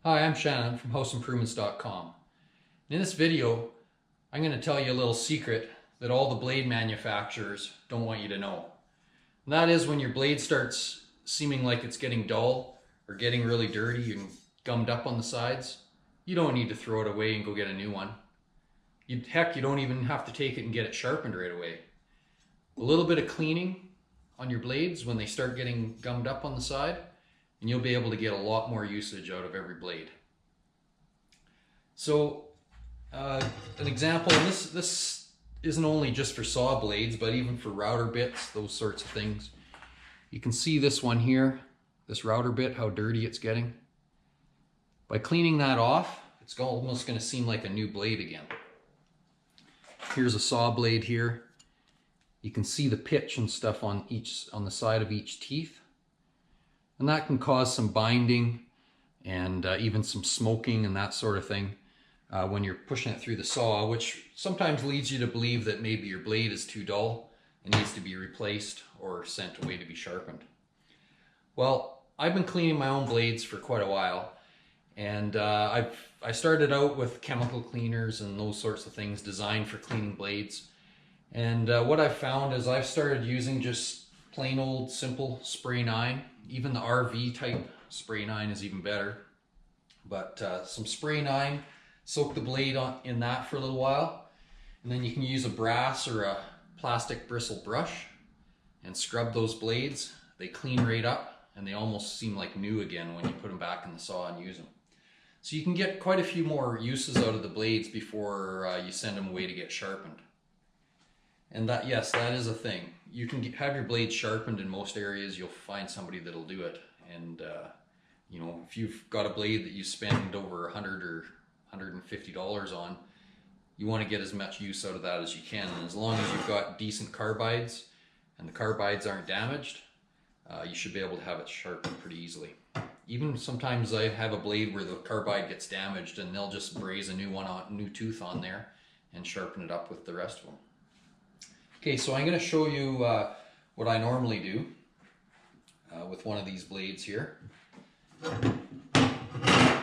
Hi, I'm Shannon from houseimprovements.com. In this video, I'm going to tell you a little secret that all the blade manufacturers don't want you to know. And that is when your blade starts seeming like it's getting dull or getting really dirty and gummed up on the sides, you don't need to throw it away and go get a new one. Heck, you don't even have to take it and get it sharpened right away. A little bit of cleaning on your blades when they start getting gummed up on the side, and you'll be able to get a lot more usage out of every blade. So an example, and this isn't only just for saw blades, but even for router bits, those sorts of things. You can see this one here, this router bit, how dirty it's getting. By cleaning that off, it's almost going to seem like a new blade again. Here's a saw blade here. You can see the pitch and stuff on the side of each teeth. And that can cause some binding and even some smoking and that sort of thing when you're pushing it through the saw, which sometimes leads you to believe that maybe your blade is too dull and needs to be replaced or sent away to be sharpened. Well, I've been cleaning my own blades for quite a while, and I started out with chemical cleaners and those sorts of things designed for cleaning blades. And what I've found is I've started using just plain old simple spray 9. Even the RV type spray 9 is even better. But some spray 9, soak the blade in that for a little while, and then you can use a brass or a plastic bristle brush and scrub those blades. They clean right up and they almost seem like new again when you put them back in the saw and use them. So you can get quite a few more uses out of the blades before you send them away to get sharpened. And that, yes, that is a thing. You can have your blade sharpened in most areas. You'll find somebody that'll do it. And you know, if you've got a blade that you spend over $100 or $150 on, you want to get as much use out of that as you can. And as long as you've got decent carbides and the carbides aren't damaged, you should be able to have it sharpened pretty easily. Even sometimes I have a blade where the carbide gets damaged and they'll just braze a new tooth on there and sharpen it up with the rest of them. Okay, so I'm going to show you what I normally do with one of these blades here.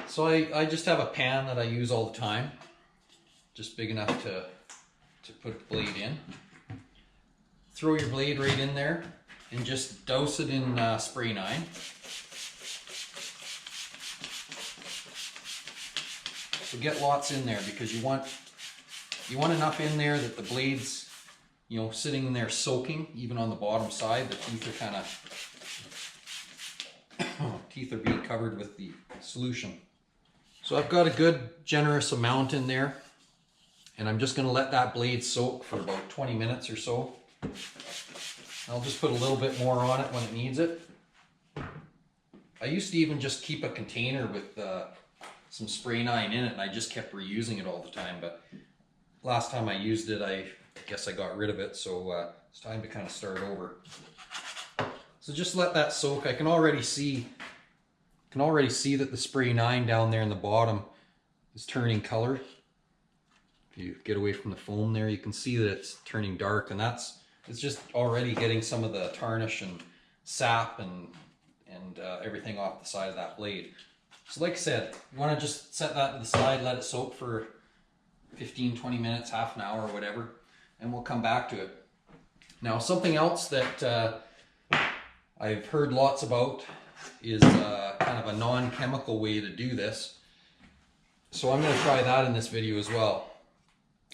So I just have a pan that I use all the time, just big enough to put the blade in. Throw your blade right in there and just douse it in spray 9. So get lots in there because you want enough in there that the blade's, you know, sitting in there soaking, even on the bottom side. The teeth are kind of teeth are being covered with the solution. So I've got a good generous amount in there, and I'm just going to let that blade soak for about 20 minutes or so. I'll just put a little bit more on it when it needs it. I used to even just keep a container with some spray 9 in it, and I just kept reusing it all the time, but last time I used it, I guess I got rid of it, so it's time to kind of start over. So just let that soak. I can already see that the spray 9 down there in the bottom is turning color. If you get away from the foam there, you can see that it's turning dark, and it's just already getting some of the tarnish and sap and everything off the side of that blade. So like I said, you want to just set that to the side, let it soak for 15-20 minutes, half an hour or whatever, and we'll come back to it. Now, something else that I've heard lots about is kind of a non-chemical way to do this. So I'm going to try that in this video as well.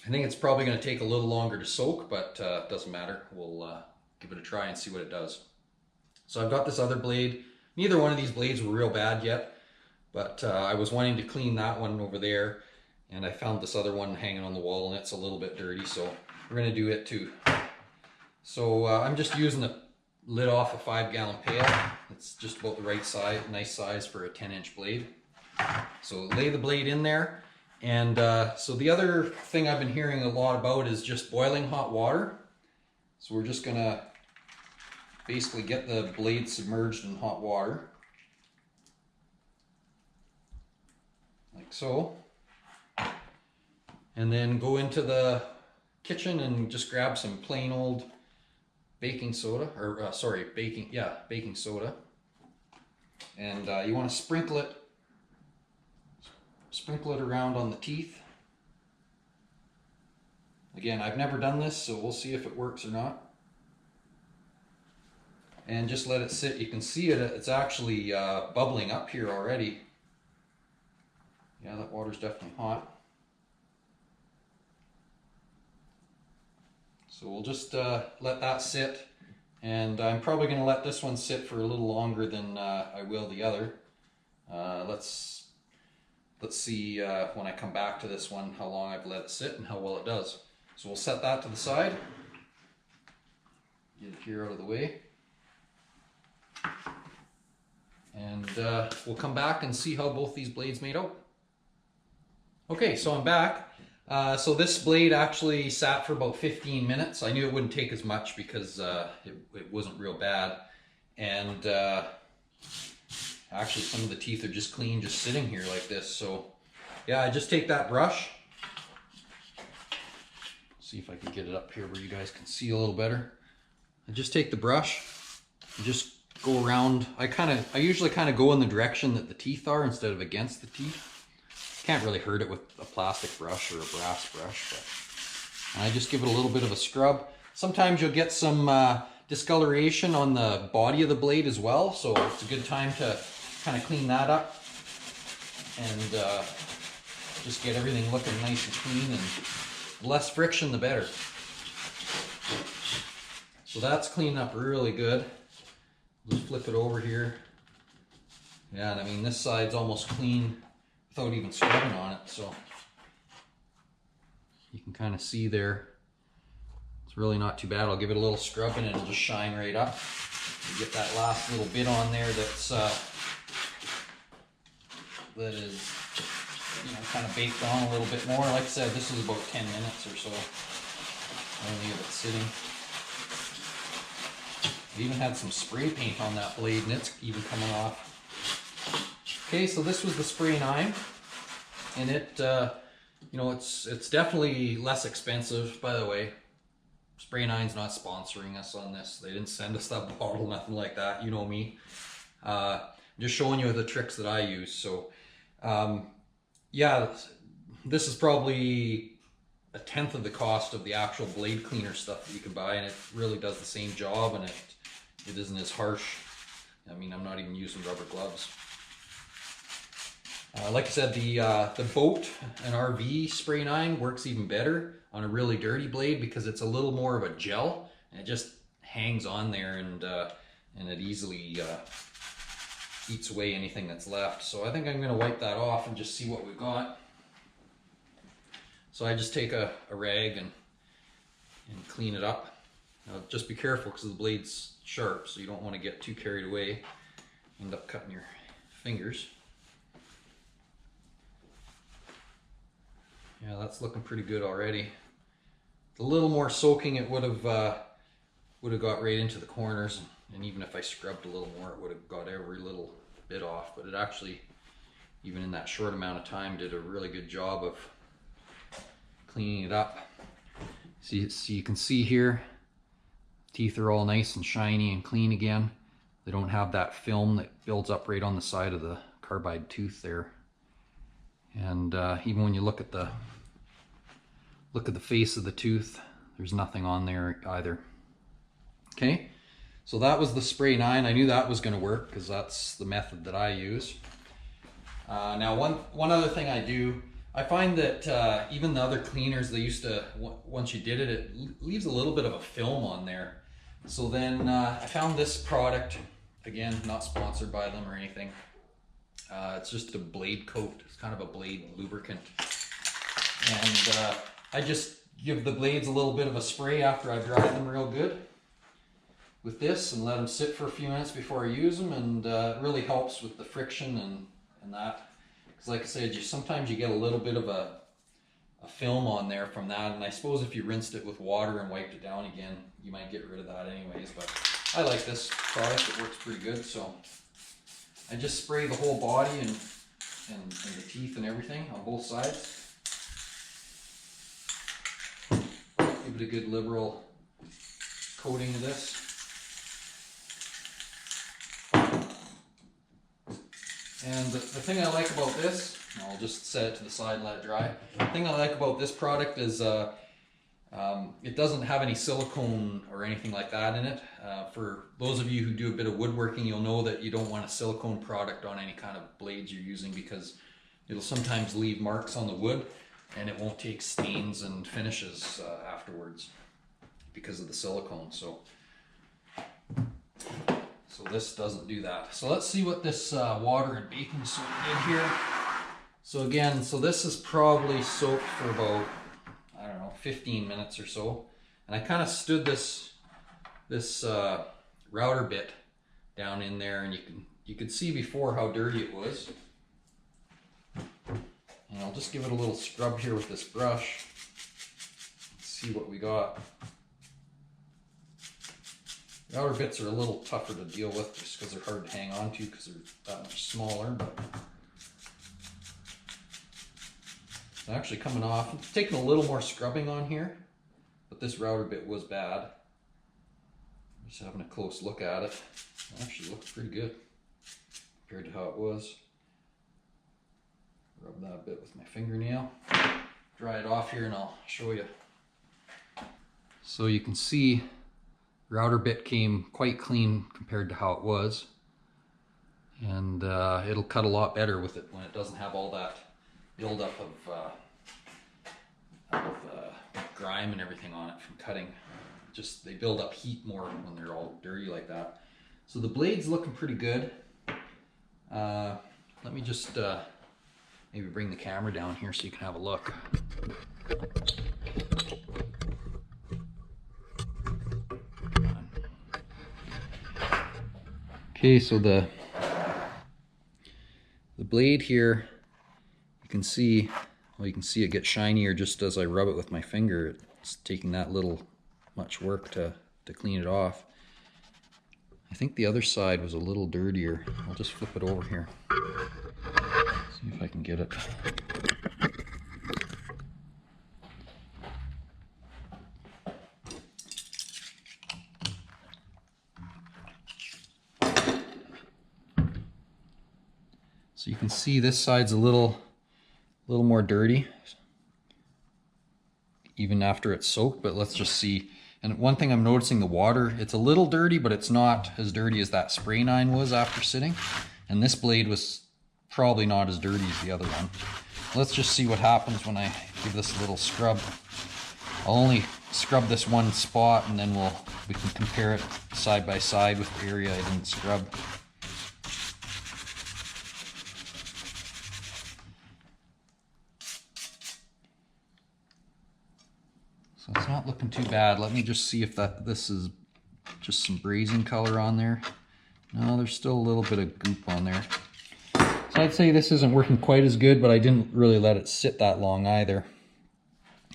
I think it's probably going to take a little longer to soak, but it doesn't matter. We'll give it a try and see what it does. So I've got this other blade. Neither one of these blades were real bad yet, but I was wanting to clean that one over there, and I found this other one hanging on the wall, and it's a little bit dirty, so we're going to do it too. So I'm just using the lid off a 5-gallon pail. It's just about the right size, nice size for a 10-inch blade. So lay the blade in there, and so the other thing I've been hearing a lot about is just boiling hot water. So we're just going to basically get the blade submerged in hot water, like so. And then go into the kitchen and just grab some plain old baking soda, or baking soda. And you want to sprinkle it sprinkle it around on the teeth. Again, I've never done this, so we'll see if it works or not. And just let it sit. You can see it, it's actually bubbling up here already. Yeah, that water's definitely hot. So we'll just let that sit. And I'm probably going to let this one sit for a little longer than I will the other. Let's see when I come back to this one how long I've let it sit and how well it does. So we'll set that to the side. Get it here out of the way. And we'll come back and see how both these blades made out. Okay, so I'm back. So this blade actually sat for about 15 minutes. I knew it wouldn't take as much because it wasn't real bad. And actually some of the teeth are just clean, just sitting here like this. So yeah, I just take that brush. See if I can get it up here where you guys can see a little better. I just take the brush and just go around. I usually kind of go in the direction that the teeth are instead of against the teeth. Can't really hurt it with a plastic brush or a brass brush, but and I just give it a little bit of a scrub. Sometimes you'll get some discoloration on the body of the blade as well, so it's a good time to kind of clean that up and just get everything looking nice and clean, and the less friction the better. So that's cleaned up really good. Just flip it over here. Yeah, and I mean this side's almost clean without even scrubbing on it, so you can kind of see there. It's really not too bad. I'll give it a little scrub and it'll just shine right up. You get that last little bit on there that's that is, you know, kind of baked on a little bit more. Like I said, this is about 10 minutes or so. Only of it sitting. I even had some spray paint on that blade and it's even coming off. Okay, so this was the spray 9, and it, you know, it's definitely less expensive. By the way, Spray 9's not sponsoring us on this. They didn't send us that bottle, nothing like that. You know me. Just showing you the tricks that I use. So, yeah, this is probably 1/10 of the cost of the actual blade cleaner stuff that you can buy, and it really does the same job, and it isn't as harsh. I mean, I'm not even using rubber gloves. Like I said, the boat and RV Spray 9 works even better on a really dirty blade because it's a little more of a gel, and it just hangs on there, and it easily eats away anything that's left. So I think I'm going to wipe that off and just see what we've got. So I just take a rag and clean it up. Now just be careful because the blade's sharp, so you don't want to get too carried away. End up cutting your fingers. Yeah, that's looking pretty good already. A little more soaking, it would have got right into the corners, and even if I scrubbed a little more, it would have got every little bit off. But it actually, even in that short amount of time, did a really good job of cleaning it up. So you can see here, teeth are all nice and shiny and clean again. They don't have that film that builds up right on the side of the carbide tooth there. And even when you look at the face of the tooth, there's nothing on there either. Okay, so that was the Spray 9. I knew that was going to work because that's the method that I use. Now one other thing I do, I find that even the other cleaners, they used to, once you did it, it leaves a little bit of a film on there. So then I found this product, again, not sponsored by them or anything. It's just a blade coat. It's kind of a blade lubricant. And I just give the blades a little bit of a spray after I dry them real good with this and let them sit for a few minutes before I use them, and it really helps with the friction and that. Because like I said, sometimes you get a little bit of a film on there from that, and I suppose if you rinsed it with water and wiped it down again, you might get rid of that anyways. But I like this product. It works pretty good. So I just spray the whole body and the teeth and everything on both sides. Give it a good liberal coating of this. And the thing I like about this I'll just set it to the side and let it dry. The thing I like about this product is it doesn't have any silicone or anything like that in it. For those of you who do a bit of woodworking, you'll know that you don't want a silicone product on any kind of blades you're using, because it'll sometimes leave marks on the wood and it won't take stains and finishes afterwards because of the silicone. So this doesn't do that. So let's see what this water and baking soda did here. So again, this is probably soaked for about, I don't know, 15 minutes or so. And I kind of stood this router bit down in there, and you could see before how dirty it was. And I'll just give it a little scrub here with this brush. Let's see what we got. Router bits are a little tougher to deal with just because they're hard to hang on to because they're that much smaller. But it's actually coming off. It's taking a little more scrubbing on here, but this router bit was bad. Just having a close look at it. It actually looks pretty good compared to how it was. Rub that bit with my fingernail. Dry it off here and I'll show you. So you can see router bit came quite clean compared to how it was. And it'll cut a lot better with it when it doesn't have all that buildup of grime and everything on it from cutting. Just they build up heat more when they're all dirty like that. So the blade's looking pretty good. Let me just maybe bring the camera down here so you can have a look. Okay, so the blade here, you can see it get shinier just as I rub it with my finger. It's taking that little much work to clean it off. I think the other side was a little dirtier. I'll just flip it over here. See if I can get it. So you can see this side's a little more dirty, even after it's soaked, but let's just see. And one thing I'm noticing, the water, it's a little dirty, but it's not as dirty as that spray nine was after sitting. And this blade was probably not as dirty as the other one. Let's just see what happens when I give this a little scrub. I'll only scrub this one spot, and then we can compare it side by side with the area I didn't scrub. So it's not looking too bad. Let me just see if this is just some brazing color on there. No, there's still a little bit of goop on there. So I'd say this isn't working quite as good, but I didn't really let it sit that long either.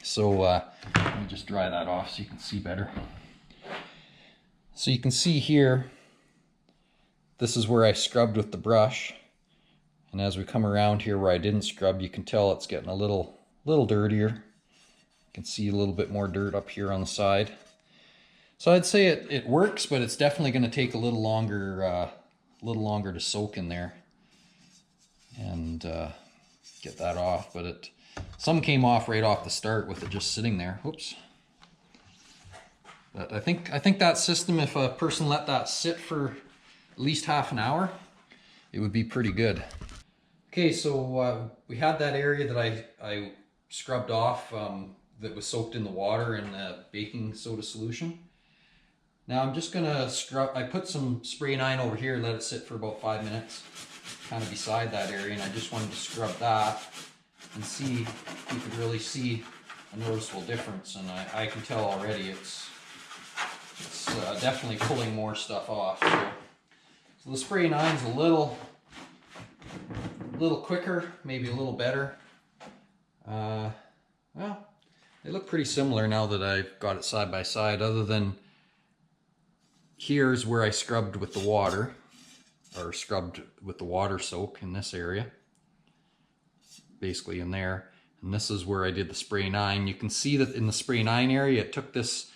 So let me just dry that off so you can see better. So you can see here, this is where I scrubbed with the brush. And as we come around here where I didn't scrub, you can tell it's getting a little dirtier. You can see a little bit more dirt up here on the side. So I'd say it works, but it's definitely going to take a little longer to soak in there and get that off. But some came off right off the start with it just sitting there. Oops. But I think that system, if a person let that sit for at least half an hour, it would be pretty good. Okay, so we had that area that I scrubbed off. That was soaked in the water and the baking soda solution. Now I'm just gonna scrub. I put some spray nine over here, let it sit for about 5 minutes, kind of beside that area, and I just wanted to scrub that and see if you could really see a noticeable difference. And I can tell already it's definitely pulling more stuff off. So the spray nine's a little quicker, maybe a little better. Well, they look pretty similar now that I've got it side by side, other than here's where I scrubbed with the water, or scrubbed with the water soak in this area, basically in there. And this is where I did the spray nine. You can see that in the spray nine area, it took this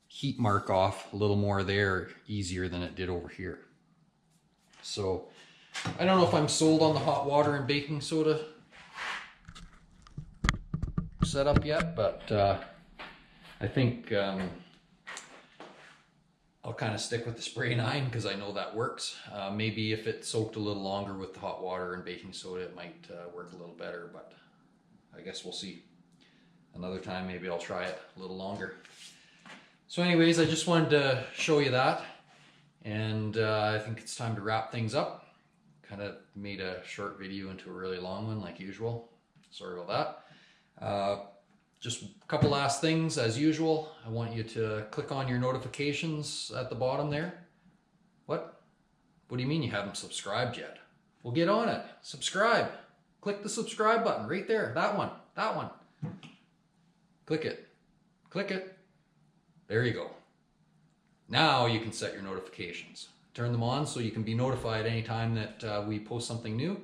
heat mark off a little more there easier than it did over here. So I don't know if I'm sold on the hot water and baking soda set up yet, but I think I'll kind of stick with the spray 9 because I know that works. Maybe if it soaked a little longer with the hot water and baking soda, it might work a little better, but I guess we'll see. Another time, maybe I'll try it a little longer. So anyways, I just wanted to show you that, and I think it's time to wrap things up. Kind of made a short video into a really long one like usual. Sorry about that. Just a couple last things as usual. I want you to click on your notifications at the bottom there. What? What do you mean you haven't subscribed yet? Well, get on it. Subscribe. Click the subscribe button right there. That one. That one. Click it. Click it. There you go. Now you can set your notifications. Turn them on so you can be notified anytime that we post something new.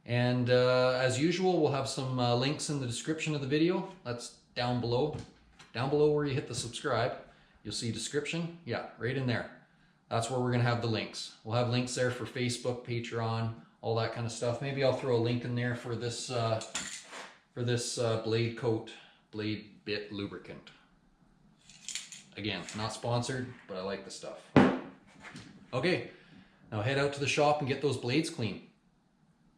And as usual, we'll have some links in the description of the video. That's down below. Down below where you hit the subscribe, you'll see description. Yeah, right in there. That's where we're going to have the links. We'll have links there for Facebook, Patreon, all that kind of stuff. Maybe I'll throw a link in there for this blade coat, blade bit lubricant. Again, not sponsored, but I like the stuff. Okay, now head out to the shop and get those blades clean.